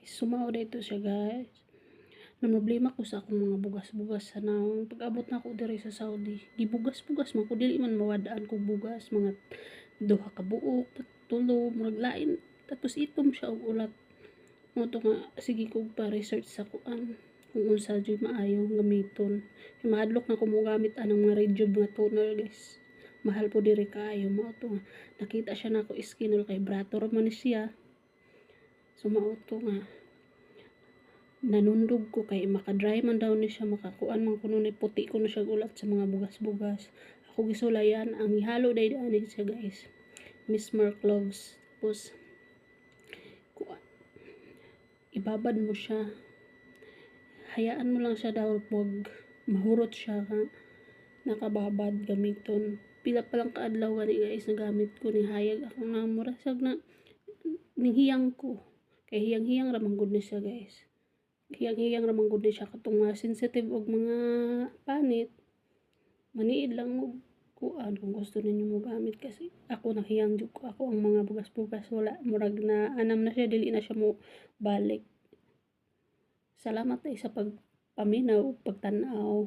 Sumao dito siya guys. Na problema ko sa akong mga bugas-bugas sa naong pag-abot na ako diri sa Saudi. Gibugas-bugas man ko dili man mawadaan kog bugas mga duha ka buok, tulo, murag lain. Tapos itom siya og ulat. Mo to nga sige kog pa-research sa kuan kung unsa jud maayo gamiton. Mahadlok na ko mo gamit anang mga Rejuve nga toner guys. Mahal po diri kaayo mo to nga. Nakita siya nako skin oil kay Brator man ni siya. So mao to nga nanundog ko kay maka-dry man daw ni siya, makakuan man kuno ni puti ko na siya ulat sa mga bugas-bugas. Ako gisulayan ang ihalo day ani siya guys. Miss Mark Loves. Tapos kuan ibabad mo siya. Hayaan mo lang siya daw pag mahurot siya ka nakababad gamiton. Pila pa lang kaadlaw gani guys nagamit ko ni hayag ako na murasag na nihiyang ko. Kay hiyang-hiyang ra man gud ni siya guys. Hiyang-hiyang ramang gud siya katong sensitive og mga panit. Maniid lang mo kuan kung gusto ninyo mo gamit kasi ako nahiyang jud ko ako ang mga bugas-bugas wala murag na anam na siya dili na siya mo balik. Salamat ay sa pagpaminaw, pagtan-aw.